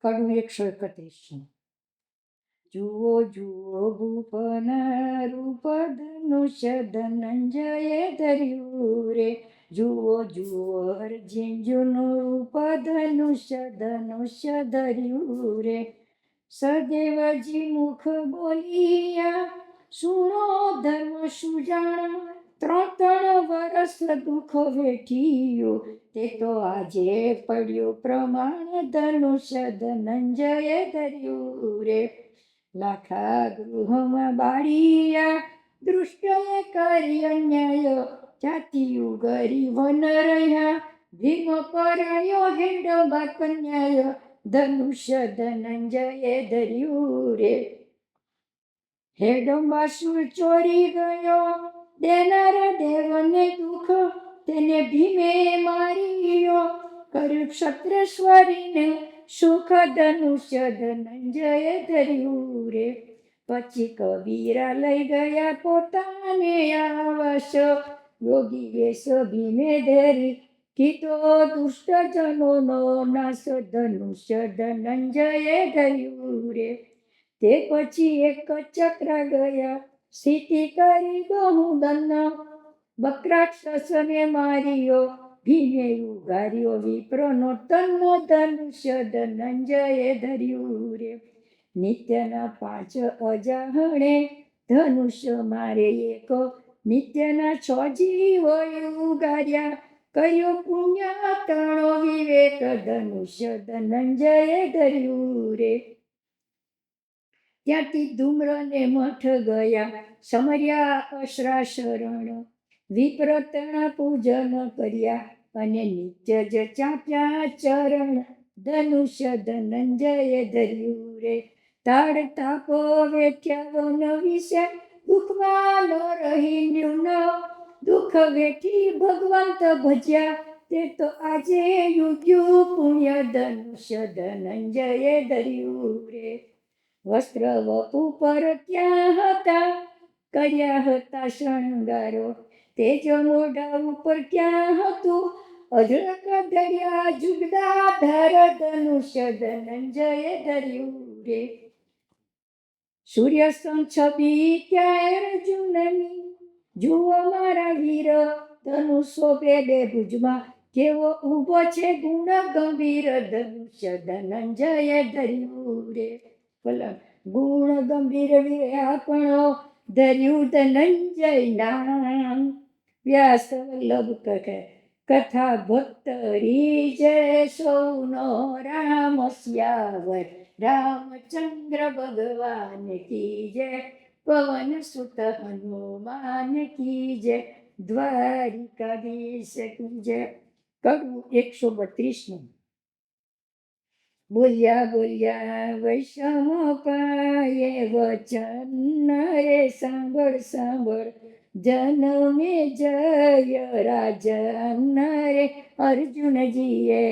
કડું 131. જુઓ જુઓ ભૂપન રૂપ ધનુષ્ય ધનંજય ધર્યું રે. જુઓ જુઓ અર્જુનનું રૂપ ધનુષ્ય ધર્યું રે. સદેવજી મુખ બોલિયા સુણો ધર્મ સુજાણ. 3 વરસ દુઃખ વેઠિયું તે તો આજે પડ્યું પ્રમાણ. ધનુષ્ય ધનંજય ધર્યું રે. લાખા ગૃહમાં બાળિયા દૃષ્ટએ કરી અન્યાય. જાતિયુ ગરીબ ન રહ્યા ભીમ પરાયો હેડંબા કન્યાય. ધનુષ્ય ધનંજય ધર્યું રે. હેડંબાસુર ચોરી ગયો દેનાર દેવને દુઃખ. તેને ભીમે માર્યો કર્યું ક્ષત્રેશ્વરીને સુખ. ધનુષ્ય ધનંજય ધર્યું રે. પછી કબીરા લઈ ગયા પોતાને આવાસ. યોગી વેશ ભીમે ધરી કીધો દુષ્ટજનોનો નાશ. ધનુષ્ય ધનંજય ધર્યું રે. તે પછી એક ચક્ર ગયા સ્થિતિ કરી ગહુદન. બક્રાક્ષસને માર્યો ભીમે ઉગાર્યો વિપ્રનો તન. ધનુષ્ય ધનંજય ધર્યું રે. નિત્યના 5 અજાહણે ધનુષ્ય મારે એક. નિત્યના 6 જીવ ઉગાર્યા કર્યો પુણ્ય 3 વિવેક. ધનુષ્ય ધનંજય ધર્યું રે. ત્યાંથી ધૂમ્રને મઠ ગયા સમર્યા અશ્રાશરણ. વિપ્રતના પૂજન કર્યા અને નિત્ય જ ચાપ્યા ચરણ. ધનુષ્ય ધનંજય ધર્યું રે. તાડ તાપો વેઠ્યા વન વિશે દુઃખમાં ન રહી ન્યૂન. દુઃખ વેઠી ભગવંત ભજ્યા તે તો આજે યુગ્યું પુણ્ય. ધનુષ્ય ધનંજય ધર્યું રે. વસ્ત્ર વપુ પર ક્યાં હતા કર્યા હતા શણગારો. તેજ મોઢા ઉપર ક્યાં હતું અઢળક ધર્યા જુગડા ધાર. ધનુષ્ય ધનંજય ધર્યું રે. સૂર્ય છબી ક્યાં અર્જુનની જુઓ મારા વીર. ધનુષો બે ભુજમાં કેવો ઊભો છે ગુણ ગંભીર. ધનુષ્ય ધનંજય ધર્યું રે. ગુણ ગંભીર આપણો ધર્યું ધનંજય નામ. વ્યાસ વલ્લભ કથા ભક્તરી જય સૌનો રામ શ્યાવર. રામચંદ્ર ભગવાન કી જય. પવન સુત હનુમાન કી જય. દ્વારિકાધીશ કી જય. કડું 132. બોલ્યા બોલ્યા વૈષમ પાયે વચન રે. સાંભળ સાંભળ જનમે જય રાજન રે. અર્જુનજીએ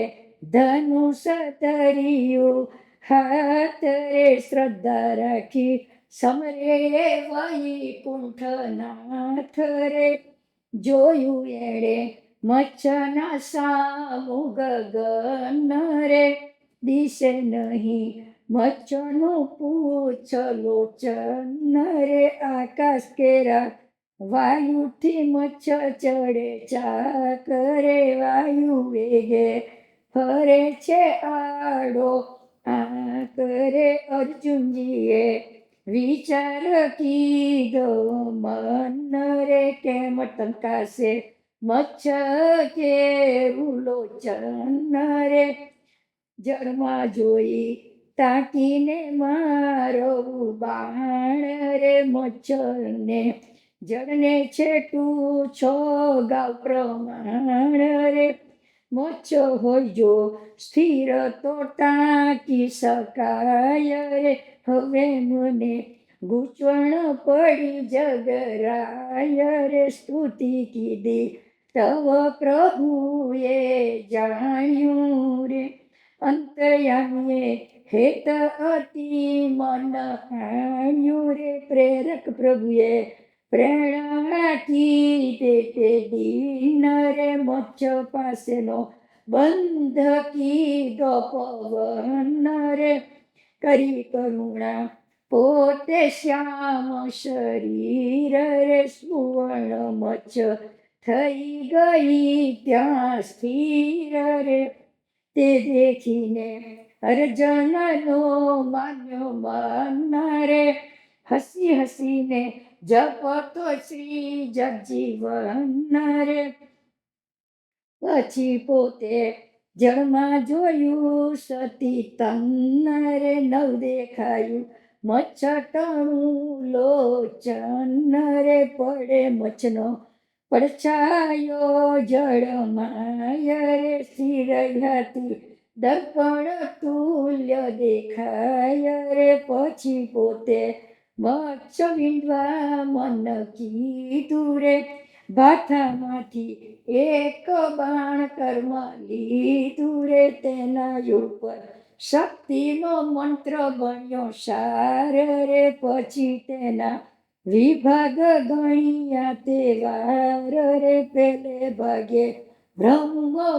ધનુષ ધર્યું હાથ રે. શ્રદ્ધા રાખી સમરે વૈકુંઠનાથ રે. જોયું એણે મચ્છના સામું ગગન રે. દિશે નહીં મચ્છનું પૂછ લોચન રે. આકાશ કેરા વાયુથી મચ્છર ચડે ચાક રે. વાયુ વેગે ફરે છે આડો આંક રે. અર્જુનજીએ વિચાર કીધો મન રે. કેમ ટંકાશે મચ્છર કેવું લોચન રે. જળમાં જોઈ તાકીને મારો બાણ રે. મચ્છરને જળને છેટું છો ગાવ પ્રમાણ રે. મચ્છર હોય જો સ્થિર તો ટાંકી શકાય રે. હવે મને ગૂંચવણ પડી જગરાય રે. સ્તુતિ કીધી તવ પ્રભુએ જાણ્યું રે. અંતર્યામીએ હેત અતિ મન હાણ્યું રે. પ્રેરક પ્રભુએ પ્રેરણા કીધે તે દીન રે. મચ્છ પાસેનો બંધ કીધો પવન રે, કરી કરુણા પોતે શ્યામ શરીર રે, સુવર્ણ મચ્છ થઈ ગઈ ત્યાં સ્થિર રે, તે દેખીને અર્જનનો માન્યો મન રે, હસી હસીને જપતો શ્રી જગજીવન રે, પછી પોતે જળમાં જોયું સતી તન રે, નવ દેખાયું મચ્છટણું લોચન રે, પડે મચ્છનો પડછાયો જળમાં રે, સ્થિર હતી દર્પણ તુલ્ય દેખાય રે, પછી પોતે મચ્છ વીંધવા મન કીધું રે, ભાથામાંથી એક બાણ કર્મ લીધું રે, તેના ઉપર શક્તિનો મંત્ર બન્યો સાર રે, પછી તેના વિભાગ ગણ્યા તે વાર રે, પેલે ભાગે બ્રહ્મ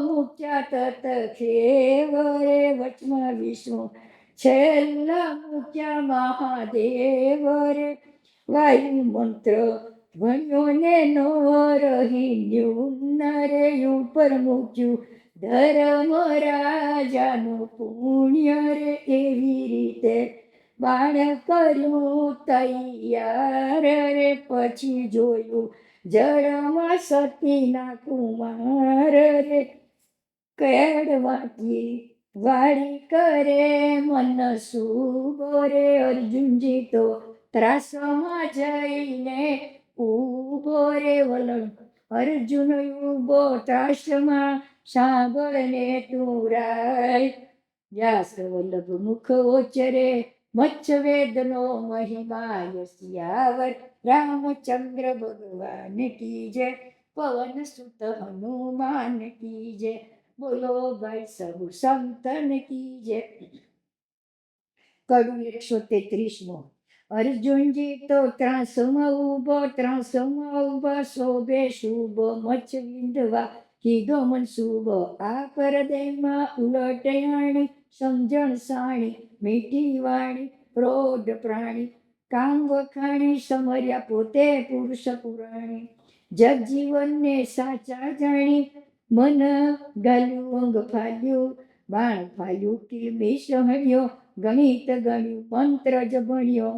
મૂક્યા તત ખેવ રે, વચમાં વિષ્ણુ છેલ્લા મૂક્યા મહાદેવ રે, વાયુ મંત્ર ભણ્યો ને નો રહ્યું રે, ઉપર મૂક્યું ધર્મ રાજાનું પુણ્ય રે, એવી રીતે બાણ કર્યું તૈયાર રે, પછી જોયું જળમાં સતીના કુમાર રે, કેળવાથી વાળી કરે મન શુભો રે, અર્જુનજી તો ત્રાસમાં જઈને ઉભો રે, વલણ અર્જુન ઉભો ત્રાસમાં સાંભળને તું રાય, વ્યાસ વલ્લભ મુખ ઓચરે મચ્છ વેદનો મહિમા, સિયાવર રામચંદ્ર ભગવાન કી જય, પવન સુત હનુમાન કી જય, બોલો ભાઈ સબુ સંતન કી જય. કડું 133. અર્જુનજી તો ત્રાસમાં ઊભા, શોભે શુભ મચ્છ વિંધવા કીધો મનસુબ, આ પરદેમાં ઉલટયાણી સમજણ સાણી, મીઠી વાણી પ્રોઢ પ્રાણી, કામ વખાણી સમર્યા પોતે પુરુષ પુરાણી, જગજીવનને સાચા જાણી, મન ગાલ્યું અંગ ફાલ્યું, બાણ ફાલ્યું કિલમી સહણ્યો, ગણિત ગણ્યું મંત્ર જ ભણ્યો,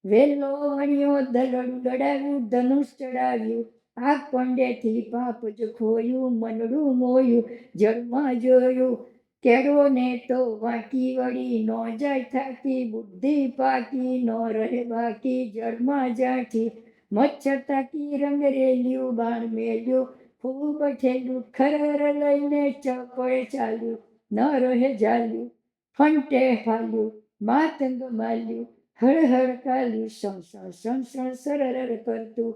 વેલો વણ્યો દલડું લડાવ્યું, ધનુષ ચડાવ્યું, આગ પંડેથી પાપ જ ખોયું, મનડું મોયું જળમાં જોયું, કેળવો ને તો વાંકી વળી નો જાય થાકી, બુદ્ધિ પાકી નો રહે બાકી, જળમાં જાઠી મચ્છર તાકી, રંગ રેલ્યું બાણ મેલ્યું, ખૂબ ઠેલ્યું ખરર લઈને ચપળે ચાલ્યું, ન રહે જાલ્યું ફંટે ફાલ્યું, માતંગ માલ્યું હળહળ કાલ્યું, સણસણ સરર કરતું,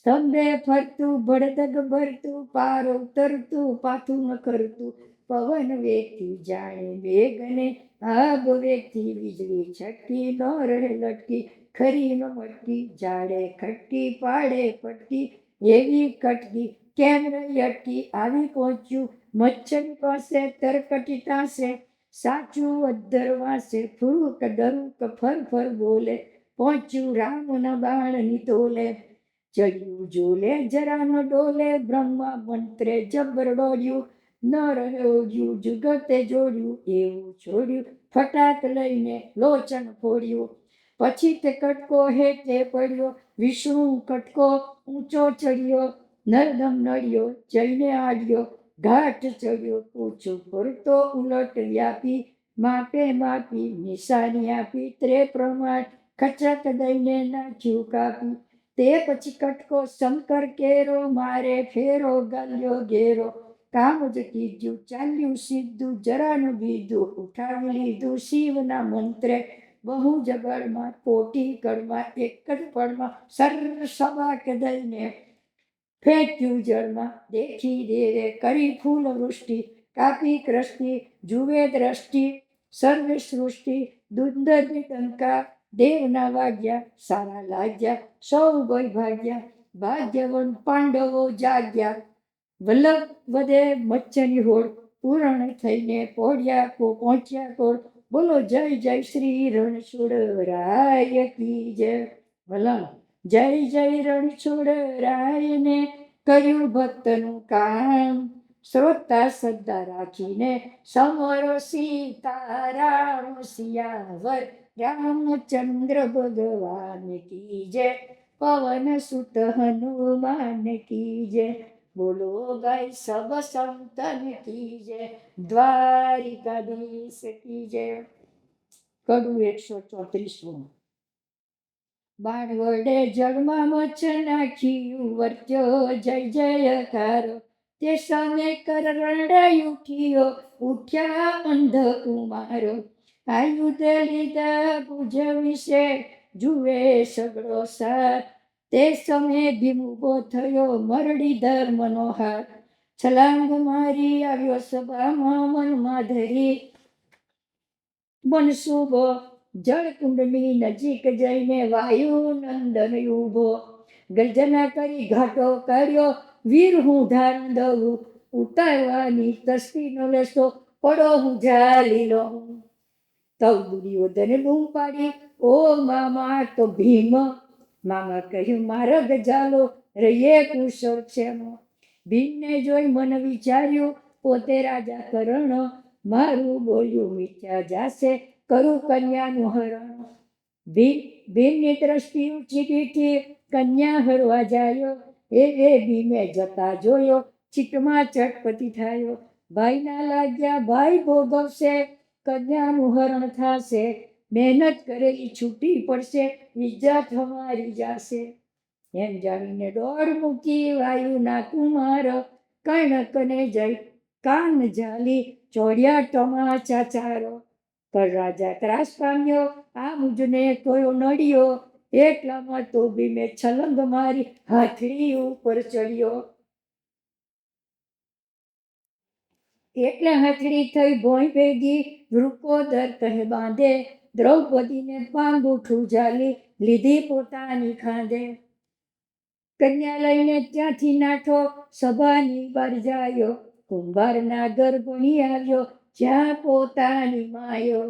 સ્તંભે ફરતું ભડદગ ભરતું, પાર ઉતરતું પાથું ન કરતું, પવન વેગથી જાણે વેગને, આગ વેગથી વીજળી છટકી, ન રહે લટકી ખરી ન મટકી, જાડે ખટકી પાડે પટકી, એવી કટકી કેમ રહી અટકી, આવી પહોંચ્યું મચ્છર પાસે તરકટી તાસે, સાચું અધ્ધર વાસે, ફૂરુક ડરુક ફર ફર બોલે, પહોંચ્યું રામના બાણની તોલે, ચડ્યું જોલે જરા ન ડોલે, બ્રહ્મા મંત્રે જબર દોડ્યું, ન રહ્યું જુગતે જોડ્યું, એવું છોડ્યું ફટાક લઈને લોચન ફોડ્યું, પછી તે કટકો હેઠે પડ્યો, વિષ્ણુ કટકો ઊંચો ચડ્યો, નરદમ નડ્યો જઈને આડ્યો, ઘાટ ચડ્યો પૂછું ફરતો ઉલટ વ્યાપી, માપે માપી નિશાની આપી, ત્રે પ્રમાણ ખચક દઈને નાખ્યું કાપી, તે પછી કટકો શંકર કેરો, મારે ફેરો ગાલ્યો ઘેરો, કામ જ કીધું ચાલ્યું સીધું, જરાનું બીધું ઉઠાવી લીધું, શિવના મંત્રે બહુ જગળમાં કોટી કળમાં, એક જ પળમાં સર સબાક દઈને ફેંક્યું જળમાં, દેખી દેવે કરી ફૂલ વૃષ્ટિ, કાપી કૃષ્ટિ જુએ દ્રષ્ટિ, સર્વે સૃષ્ટિ દુંદરની ડંકા, દેવના વાગ્યા સારા લાગ્યા, સૌ ભય ભાગ્યા, ભાગ્યવંત પાંડવો જાગ્યા, વલ્લભ વધે મચ્છની હોડ, પૂરણ થઈને પહોંચ્યા કોર બોલો જય જય શ્રી રણછોડરાય કી જય. વલણ જય જય રણછોડરાયને કર્યું ભક્તનું કામ, શ્રોતા શ્રદ્ધા રાખીને સમરો સીતારામ, સિયાવર રામચંદ્ર ભગવાન કી જય, પવન સુત હનુમાન કી જય, બોલો ગાય સબ સંતન કી જય, દ્વારિકાધીશ કી જય. કડું 134. બાણ વડે જળમાં મચ્છ નાખ્યું, વર્ત્યો જય જયકાર, તે સામે કરરડાઈ ઉઠ્યા અંધ કુમારો, આયુધ લીધા ભુજ વિશે જુએ સગળો સાર, તે સમયે ભીમ ઊભો થયો મરડી ધર્મનો હાર, છલાંગ મારી આવ્યો સભામાં મનમાં ધરી, મનસુબો જળકુંડની નજીક જઈને વાયુ નંદન ઊભો, ગર્જના કરી ઘાટો કાઢ્યો વીર હું ધારણ દઉં, ઉતારવાની તસ્તી નો લેશો પડો હું ઝાલી લઉં. તવ દુર્યોધને બૂમ પાડી ઓ મામા તો ભીમ, મામા કહ્યું માર્ગ ઝાલો રહીએ કુશળ ક્ષેમ, ભીમને જોઈ મન વિચાર્યું પોતે રાજા કરણ, મારું બોલ્યું મિથ્યા જાશે કરું કન્યાનું હરણ, ભીમની દ્રષ્ટિ ઊંચી દીઠી કન્યા હરવા જાયો, એ ભીમે જતા જોયો ચીટમાં ચટપટી થાયો, ભાઈના લાગ્યા ભાઈ ભોગવશે કન્યાનું હરણ થાશે, મહેનત કરેલી છૂટી પડશે ઇજ્જત હમારી જાશે, એમ જાણીને દોડ મૂકી વાયુના કુમાર, કર્ણકને જઈ કાન ઝાલી ચોર્યા તમાચા ચારો, કર રાજા ત્રાસ પામ્યો આ મુજને કયો નડ્યો, એટલામાં તો ભીમે છલંગ મારી હાથડી ઉપર ચડ્યો, એટલે હાથડી થઈ ભોંય ભેગી વૃકોદર કહે બાંધે, દ્રૌપદીને પાંગુઠું ઝાલી લીધી પોતાની ખાંદે, કન્યા લઈને ત્યાંથી નાઠો સભાની બહાર જાયો, કુંભારના ગર્ભણી આવ્યો જ્યાં પોતાની માયો,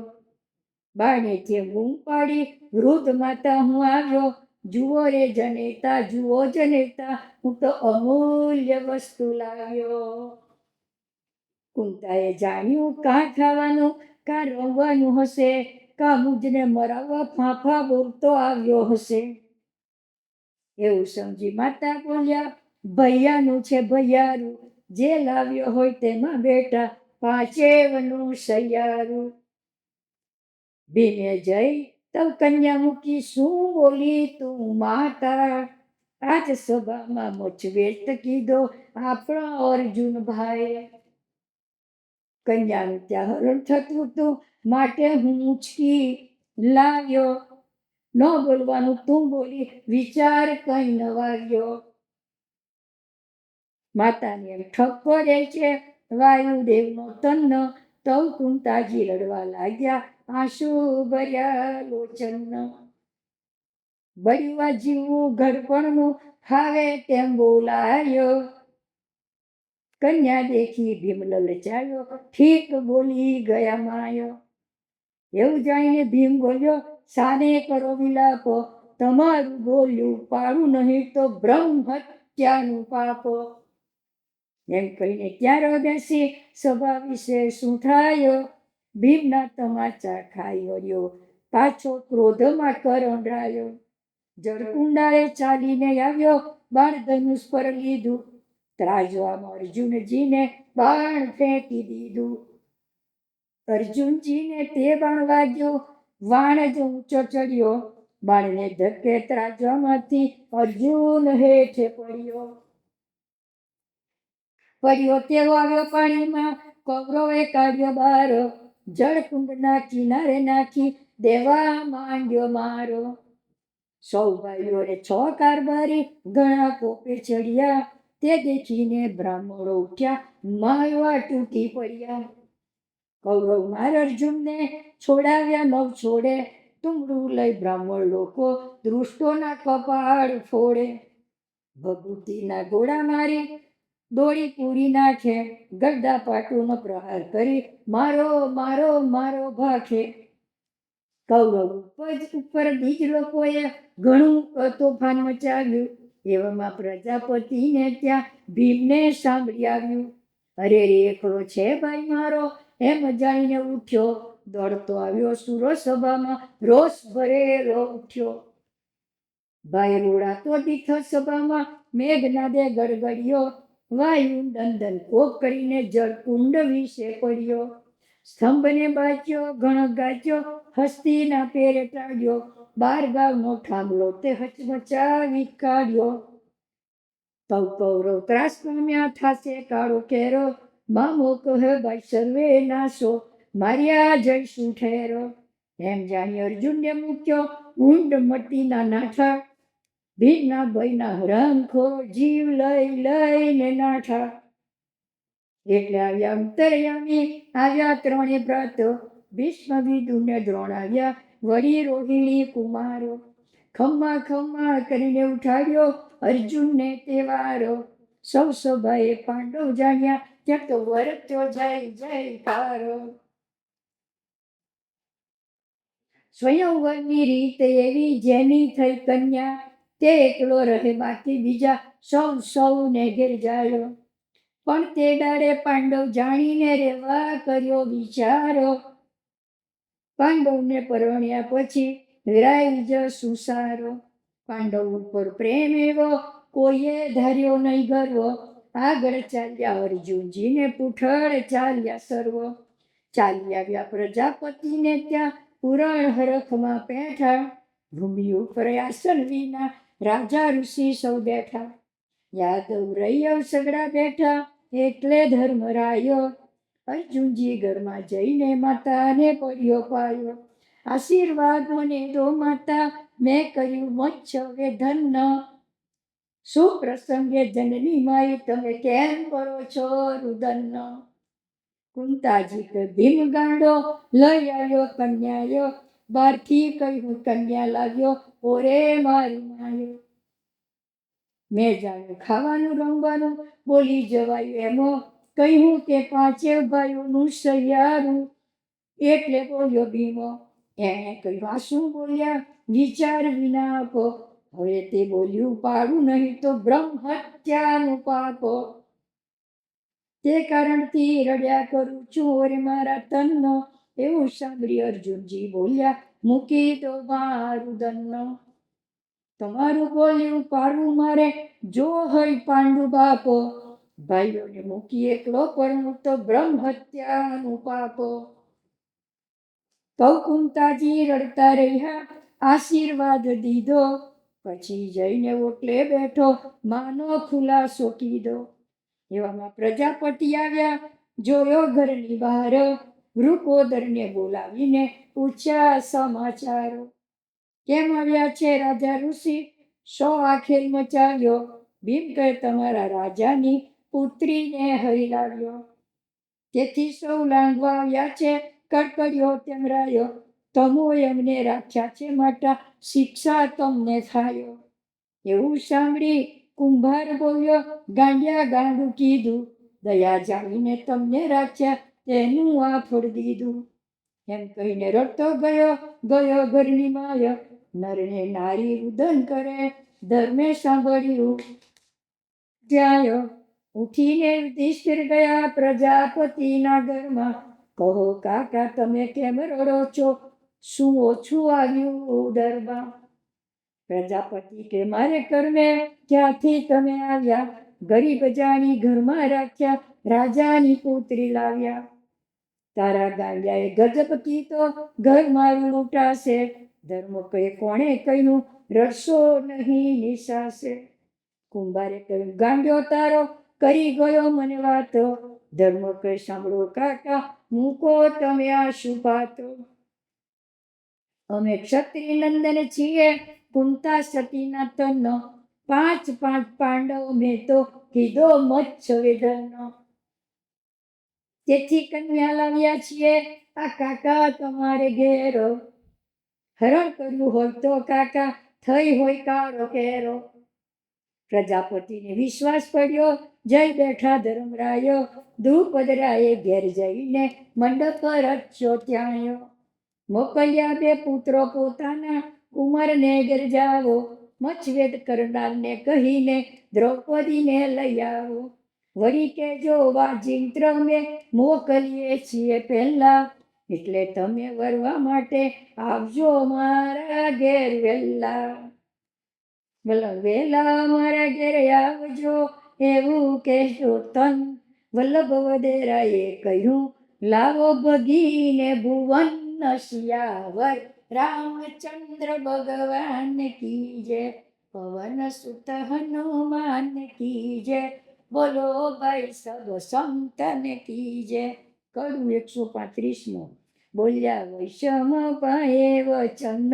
બાણેથી બૂમ પાડી વૃદ્ધ માતા હું આવ્યો, જુઓ રે જનેતા જુઓ જનેતા હું તો અમૂલ્ય વસ્તુ લાવ્યો. કુંતાએ જાણ્યું કાં ખાવાનું કાં રમવાનું હશે, કાં મુજને મરાવવા ફાંફા બોલતો આવ્યો હશે, એવું સમજી માતા બોલ્યા ભૈયાનું છે ભૈયારું, જે લાવ્યો હોય તેમાં બેટા પાંચેવનું સૈયારું. ભીમે જઈ તવ કન્યા મૂકી શું બોલી તું માતા, આજ સભામાં મચવેત કીધો આપણો અર્જુન ભાઈ, કન્યાનું ત્યાં હરણ થતું હતું માટે હું ઉચકી લાવ્યો, ન બોલવાનું તું બોલી વિચાર કઈ ન વાગ્યો. માતાને એમ ઠપકો દે છે વાયુદેવનો તન્ન, તવ કુંતાજી રડવા લાગ્યા આંસુ ભર્યા લોચન, બળ્યું જીવવું ઘડપણનું ફાવે તેમ બોલાયો, કન્યા દેખી ભીમ લલચાયો ઠીક બોલી ગયા માયો, એવું જાણીને ભીમ બોલ્યો સાને કરો વિલાપો, તમારું બોલ્યું પાડું નહીં તો બ્રહ્મ હત્યાનું પાપો, એમ કહીને ક્યારે બેસી સભા વિશે શું થાયો, ભીમના તમાચા ખાઈ વર્યો પાછો ક્રોધમાં કરંડાયો, જળકુંડાળે ચાલીને આવ્યો બાણ ધનુષ પર લીધું, ત્રાજવામાં અર્જુનજીને બાણ ફેંકી દીધું, અર્જુનજીને તે બાણ વાગ્યો વાણ જ ઊંચો ચડ્યો, બાણને ધક્કે ત્રાજવામાંથી અર્જુન હેઠે પડ્યો તેવો આવ્યો પાણીમાં, કૌરવે કાઢ્યો બાર, જળકુંડના કિનારે નાખી દેવા માંડ્યો મારો, સૌ ભાઈઓને 6 કારબારી ઘણા કોપે ચડ્યા, તે દેખીને બ્રાહ્મણો ઉઠ્યા મારવા તૂટી પડ્યા, કૌરવ માર અર્જુનને છોડાવ્યા નવ છોડે, તુમડું લઈ બ્રાહ્મણ લોકો દૃષ્ટોના કપાળ ફોડે, ભભૂતિના ઘોડા મારી દોડી પૂરી નાખે, ગરદા પાટુનો પ્રહાર કરી મારો મારો મારો ભાખે. કૌરવ ઉપર બીજ લોકોએ ઘણું તોફાન મચાવ્યું. એવામાં પ્રજાપતિને ત્યાં ભીમને સાંભળી આવ્યું. અરે રે, એકલો છે ભાઈ મારો એમ જાણીને ઉઠ્યો. દોડતો આવ્યો સુરો સભામાં, રોષ ભરેલો ઉઠ્યો. ભાઈ રોડાતો દીઠો સભામાં, મેઘનાદે ગડગડ્યો. વાયુ દંદન કોક કરીને જળકુંડ વિશે પડ્યો. સ્તંભને બાજ્યો, ઘણો ગાજ્યો, હસ્તીના પેરે ટાળ્યો. 12 ગામનો ઠામલો તે હચમચાવી કાઢ્યો. કૌરવ ત્રાસ પામ્યા, થાશે કાળો કેરો. મામો કહે ભાઈ સર્વે નાશો, માર્યા જઈશું ઠેરો. એમ જાણી અર્જુનને મૂક્યો ઊંડ મટીના નાઠા. ભીમના ભયના હરામખોર જીવ લઈને નાઠા. એટલે આવ્યા અંતર્યામી, આવ્યા ત્રણે ભ્રાતો. ભીષ્મ વિદુર ને દ્રોણ આવ્યા, વળી રોહિણી કુમારો. ખમ્મા ખમ્મા કરીને ઉઠાડ્યો અર્જુનને તે વારો. સૌ સભાએ પાંડવ જાણ્યા, ત્યાં તો વર્ત્યો જય જયકારો. સ્વયંવરની રીત એવી જેની થઈ કન્યા, તે એકલો રહે બાકી બીજા સૌને ઘેર જાયો. પણ તે દાડે પાંડવ જાણીને રેવા કર્યો વિચારો. પાંડવને પરણ્યા પછી વિરાઈ જ સુસારો. પાંડવ ઉપર પ્રેમ એવો કોઈએ ધાર્યો નહીં ગર્વ. આગળ ચાલ્યા અર્જુનજીને પૂઠળ ચાલ્યા સર્વ. ચાલી આવ્યા પ્રજાપતિને ત્યાં પુરાણ હરખમાં પેઠા. ભૂમિ ઉપર આસન વિના રાજા ઋષિ સૌ બેઠા. યાદવ રૈયવ સગડા બેઠા, એટલે ધર્મરાયો. અર્જુનજી ઘરમાં જઈને માતાને પડ્યો પાયો. આશીર્વાદ મને દો માતા, મેં કર્યું મચ્છવે ધન્ય. સુપ્રસંગે જનની માઈ, તમે કેમ કરો છો રુદન. કુંતાજી કે ભીમ ગાંડો, લઈ આવ્યો કન્યાયો. બારથી કહ્યું કન્યા લાવ્યો, ઓરે મારી માયો. મેં જાણ્યું ખાવાનું રમવાનું, બોલી જવાયું એમો. કહ્યું કે 5 ભાઈઓનું સૈયારું, એટલે બોલ્યો ભીમો. એણે કહ્યું આ શું બોલ્યા, વિચાર વિના આપો. હવે તે બોલ્યું પાડું નહીં તો બ્રહ્મ હત્યાનું પાપો. તે કારણથી રડ્યા કરું છું ઓરે મારા તનનો. એવું સાંભળી અર્જુનજી બોલ્યા, મૂકી દો મારું દન્નો. તમારું બોલ્યું પાડવું મારે, જો હોય પાંડુ બાપો. ભાઈઓને મૂકી એકલો પરણું તો બ્રહ્મ હત્યાનું પાપો. કુંતાજી રડતા રહ્યા, આશીર્વાદ દીધો. પછી જઈને ઓટલે બેઠો, માનો ખુલાસો કીધો. એવામાં પ્રજાપતિ આવ્યા, જોયો ઘરની બહાર. વૃકોદરને બોલાવીને પૂછ્યા સમાચારો. કેમ આવ્યા છે રાજા ઋષિ, શો આખેલ મચાવ્યો. ભીમ કહે તમારા રાજાની પુત્રીને હરી લાવ્યો. તેથી સૌ લાંઘવા આવ્યા છે, કડકડિયો તેમ રાયો. તમોએ અમને રાખ્યા છે માતા, શિક્ષા તમને થાયો. એવું સાંભળી કુંભાર બોલ્યો, ગાંડિયા ગાંડું કીધું. દયા જાણીને તમને રાખ્યા, તેનું આ ફળ દીધું. એમ કહીને રડતો ગયો ઘરની માય. નરને નારી રુદન કરે, ધર્મે સાંભળ્યું ધ્યાયો. ઉઠીને યુધિષ્ઠિર ગયા પ્રજાપતિના ઘરમાં. કહો કાકા તમે કેમ રડો છો, શું ઓછું આવ્યું ઉદરમાં. પ્રજાપતિ કે મારે કર્મે ક્યાંથી તમે આવ્યા. ગરીબ જાણી ઘરમાં રાખ્યા, રાજાની પુત્રી લાવ્યા. તારા ગાંડિયાએ ગજબ કીધો, ઘર મારું લૂંટાશે. ધર્મ કહે કોણે કહ્યું, રડશો નહીં નિશાશે. કુંભારે કહ્યું ગાંડ્યો તારો કરી ગયો મને વાતો. ધર્મ કહે સાંભળો કાકા, મૂકો તમે આ શુભાતો. અમે ક્ષત્રિય નંદન છીએ, કુંતા સતીના તન. 5 પાંડવ મેં તો કીધો મચ્છવે ધન. તેથી કન્યા લાવ્યા છીએ આ કાકા તમારે ઘેર. હરણ કર્યું હોય તો કાકા, થઈ હોય કાળો કેરો. પ્રજાપતિને વિશ્વાસ પડ્યો. જય બેઠા ધર્મરાય. દ્રુપદરાયે ઘેર જઈને મંડપ રચ્યો ત્યાંયો. મોકલ્યા બે પુત્રો પોતાના, કુંવરને ઘેર જાવો. મચ્છવેદ કરનારને કહીને દ્રૌપદીને લઈ આવો. વળી કેજો વાજિંત્ર મેં મોકલીએ છીએ પહેલા, એટલે તમે વરવા માટે આવજો મારા ઘેર વહેલા. વેલા મારા ઘેરે આવજો એવું કહેજો તન. વલ્લભ વડેરાએ કહ્યું લાવો ભગીને ભુવન શિયાવર. રામચંદ્ર ભગવાન કી જય, પવન સુત હનુમાન કી જય, બોલો ભાઈ સબ સંતન કી જય. કડું 135. બોલ્યા વૈષમ પાયે વચન,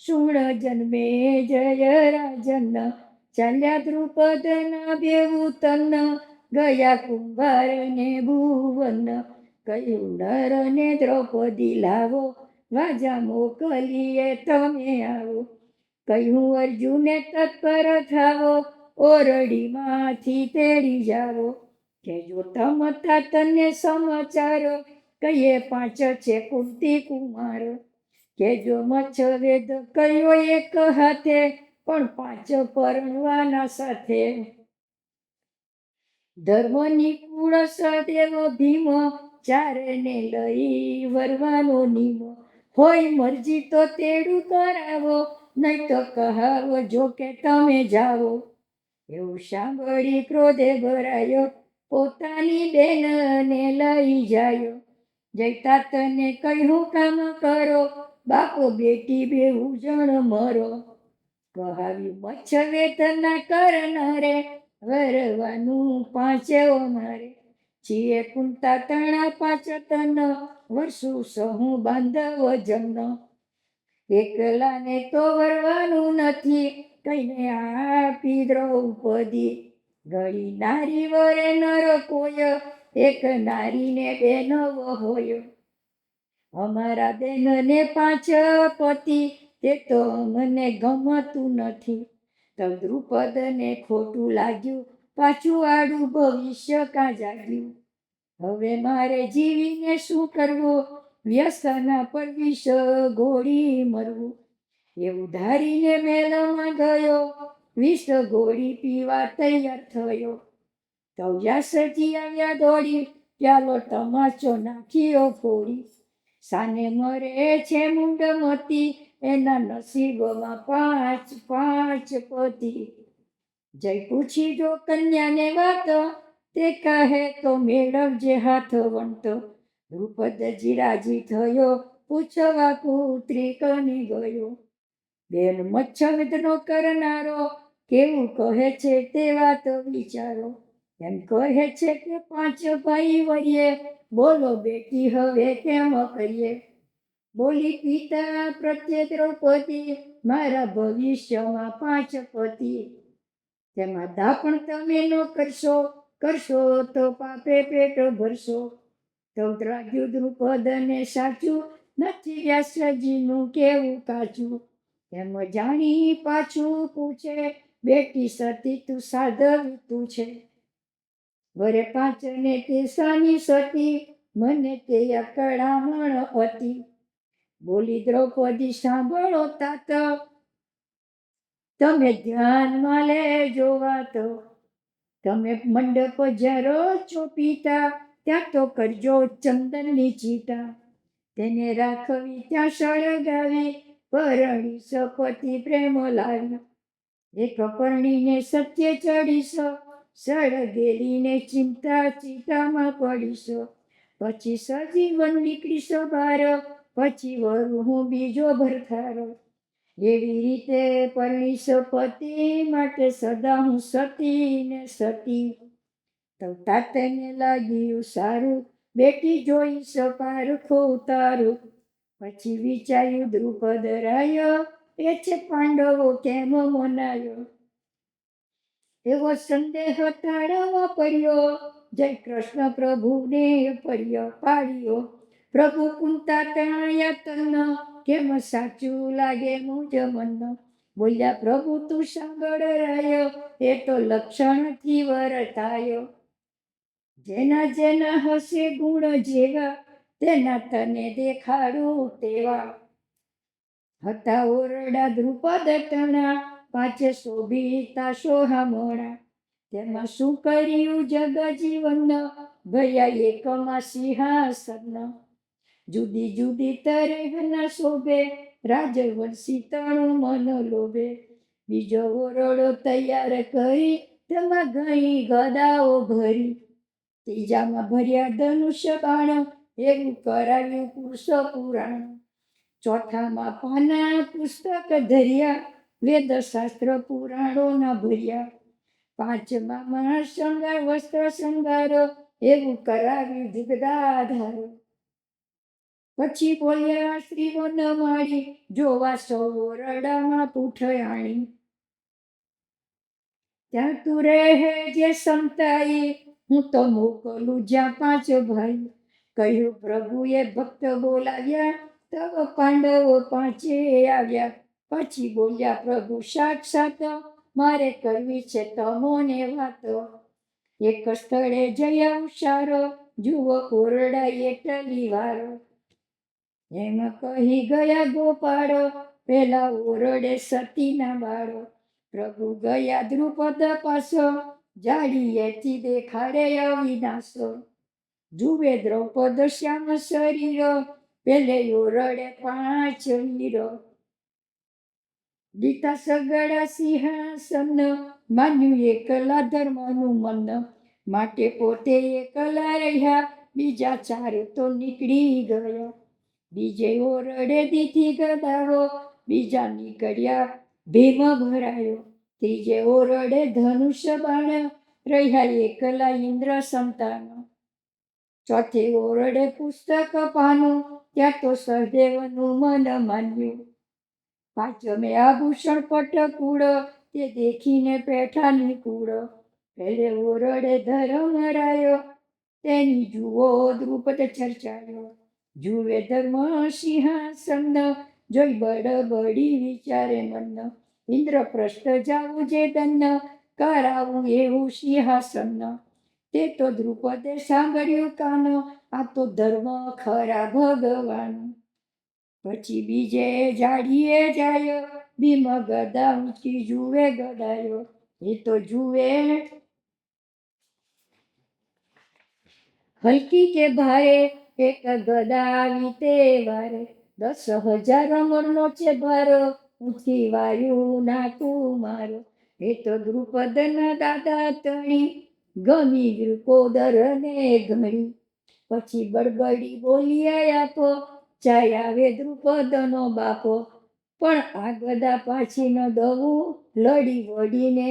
શુણ જન્મે જય રાજન. ચાલ્યા દ્રુપદના બેવું તન, ગયા કુંભાર ને ભુવન. કહ્યું નર ને દ્રૌપદી લાવો, વાજા મોકલીએ તમે આવો. કહ્યું અર્જુને તત્પર થાવો, ઓરડીમાંથી તેડી જાવો. કેજો તમતા તને સમાચાર, કહીએ 5 છે કુંતી કુમાર. કેજો મચ્છવેદ કયો એક હાથે, પણ 5 પરણવાના સાથે. ધર્મની કુળ સદેવ ભીમ, 4 ને લઈ વરવાનો નિમ. હોય મરજી તો તેડું કરાવો, નહીં તો કહાવો જો કે તમે જાવો. એવું સાંભળી ક્રોધે ભરાયો, પોતાની બેનને લઈ જાયો. જયતા તને કહ્યું કામ કરો, બાપો બેટી બેવું જણ મરો. કહાવ્યું મચ્છવેદના કરનારે, વરવાનું 5 અમારે. છીએ કુંતા તણા 5 તન, વર્ષું સહુ બાંધવ જન. એકલાને તો વરવાનું નથી, કહીને આપી દ્રૌપદી. ઘડી નારી વરે નર કોઈ, એક નારીને બેન હોય. અમારા બેનને 5 પતિ, તે તો મને ગમતું નથી. તો દ્રુપદને ખોટું લાગ્યું, પાછું આડું ભવિષ્ય કાં જાગ્યું. હવે મારે જીવીને શું કરવું, વ્યસના પર વિષ ઘોડી મરવું. એવું ધારીને મેલમાં ગયો, વિષ ઘોડી પીવા તૈયાર થયો. તો વ્યાસજી આવ્યા દોડી, પ્યાલો તમાચો નાખ્યો ફોડી. સાને મરે છે મુંડમતી, એના નસીબમાં 5 પતિ. જય પૂછી જો કન્યાને વાત, તે કહે તો મેળવજે હાથ વંટ. દ્રુપદજી રાજી થયો, પૂછવા પુત્રી કની ગયો. બેન મચ્છવેદનો કરનારો, કેવું કહે છે તે વાત વિચારો. એમ કહે છે કે 5 ભાઈ વળીએ, બોલો બેટી હવે કેમ કરીએ. બોલી પિતા પ્રત્યે દ્રૌપદી, મારા ભવિષ્યમાં 5 પતિ. તેમાં દાપણ તમે ન કરશો તો પાપે પેટ ભરશો. તો દ્રાગ્યું દ્રુપદને સાચું, નથી વ્યાસજીનું કેવું કાચું. એમ જાણી પાછું પૂછે, બેટી સતી તું સાધવી તું છે. વરે 5 ને તે સાની સતી, મને તે અકળામણ હતી. બોલી દ્રૌપદી સાંભળો તાત, તમે ધ્યાનમાં લેજો વાત. તમે મંડપ જરો છો પિતા, ત્યાં તો કરજો ચંદનની ચીટા. તેને રાખવી ત્યાં સળગાવી, પરણી સપતિ પ્રેમ લાવી. એક પરણીને સત્ય ચડીશ, સળગેલીને ચિતામાં પડીશ. પછી સજીવન નીકળીશ બહાર, પછી વરું હું બીજો ભરથારો. એવી રીતે પરણીશ પતિ, માટે સદા હું સતી ને સતી. તો તાતને લાગ્યું સારું, બેટી જોઈશ પારખું તારું. પછી વિચાર્યું દ્રુપદ રાય, એ છે પાંડવો કેમ મનાયો. એવો સંદેહ ટાળવા પડ્યો, જય કૃષ્ણ પ્રભુને પાડ્યો. પ્રભુ કુંતા તણ્યા તન, કેમ સાચું લાગે મુજ મન. બોલ્યા પ્રભુ તું સાંભળ રહ્યો, એ તો લક્ષણથી વર્તાયો. જેના જેના હશે ગુણ જેવા, તેના તને દેખાડું તેવા. હતા ઓરડા દ્રુપદ તણા, પાંચે શોભિતા સોહામણા. તેમાં શું કર્યું જગજીવન, ભયા એકમાં સિંહાસન. જુદી જુદી તરેહના શોભે, રાજવંશી તણું મન લોભે. બીજો ઓરડો તૈયાર કરી, તેમાં ઘણી ગદાઓ ભરી. ત્રીજામાં ભર્યા ધનુષ્ય બાણ, એવું કરાવ્યું પુરુષ પુરાણ. ચોથામાં પાના પુસ્તક ધર્યા, વેદ શાસ્ત્ર પુરાણોના ભર્યા. પાંચમામાં શૃંગાર વસ્ત્ર શૃંગાર, એવું કરાવ્યું જગદાધાર. પછી બોલ્યા સ્ત્રીઓન માળી, જોવા સૌ ઓરડામાં પૂઠયાણી. ત્યાં તું રહે જે સમતાઈ, હું તો મોકલું જ્યાં પાંચ ભાઈ. કહ્યું પ્રભુએ ભક્ત બોલાવ્યા, તવ પાંડવો પાંચે આવ્યા. પછી બોલ્યા પ્રભુ સાક્ષાત, મારે કરવી છે તમોને વાતો. એક સ્થળે જયા ઉષારો, જુઓ ઓરડા એટલી વારો. એમ કહી ગયા ગોપાળો, પેલા ઓરડે સતીના બાળો. પ્રભુ ગયા દ્રુપદ પાસો, જાડીએથી દેખાડે અવિનાશો. જુએ દ્રૌપદ શ્યામ શરીરો, પેલે ઓરડે પાંચ વીરો. દીતા સગડા સિંહાસન, માન્યું એકલા ધર્મનું મન. માટે પોતે એકલા રહ્યા, બીજા ચાર તો નીકળી ગયા. બીજે ઓરડે દીધી ગદાઓ, બીજા નીકળ્યા ભીમ ભરાયો. ત્રીજે ઓરડે ધનુષ્ય બાણ, રહ્યા એકલા ઇન્દ્ર સંતાન. ચોથે ઓરડે પુસ્તક પાનું, ત્યાં તો સહદેવનું મન માન્યું. પાંચમે આભૂષણ પટકૂળ, તે દેખીને પેઠાની કૂળ. પેલે ઓરડે ધર્મરાયો, તેની જુઓ દ્રુપદ ચર્ચાયો. જુએ ધર્મ સિંહાસન, જોઈ બડબડી વિચારે મન. ઇન્દ્રપ્રસ્થ જાવું જે દન્ન, કરાવું એવું સિંહાસન. તે તો દ્રુપદે સાંભળ્યું કાન, આ તો ધર્મ ખરા ભગવાન. પછી બીજે જાડીએ જાય, ભીમ ગદા ઊંચી જુએ ગદાયો. એ તો જુએ હલકી કે ભારે, એક ગદા આવી તે વારે. 10,000 અમરનો છે ભાર, ઊંચી વાયુ નાકું મારો. એ તો દ્રુપદના દાદા તણી, ગમી દ્રુપોદરને ઘણી. પછી બડબડી બોલ્યા આપો, ચાય આવે દ્રુપદનો બાપો. પણ આ ગદા પાછી ન દઉં, લડી વડીને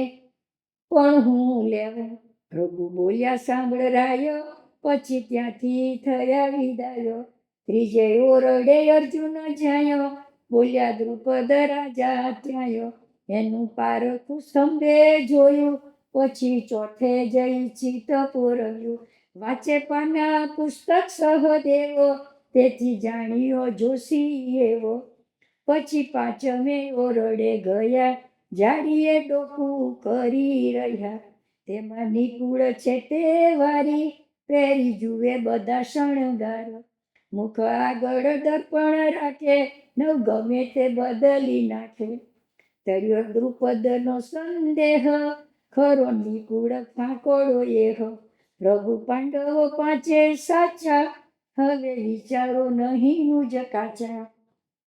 પણ હું લેવું. પ્રભુ બોલ્યા સાંભળ રાયો, પછી ત્યાંથી થયા વિદાયો. ત્રીજે ઓરડે અર્જુન જાયો, બોલ્યા દ્રુપદ રાજા ત્યાંયો. એનું પારખું સ્તંભે જોયું, પછી ચોથે જઈ ચિત્ત પૂરવ્યું. વાંચે પાના પુસ્તક સહદેવો, તેથી જાણ્યો જોશી એવો. પછી પાંચમે ઓરડે ગયા, જાડીએ ડોકું કરી રહ્યા. તેમાં નિકુળ છે તે વારી, પહેરી જુએ બધા શણગાર. મુખ આગળ દર્પણ રાખે, નવ ગમે તે બદલી નાખે. તર્યો દ્રુપદનો સંદેહ, ખરો નિકુળ ફાંકોડો એહ. પ્રભુ પાંડવો પાંચે સાચા, હવે વિચારો નહીં મુજ કાચા.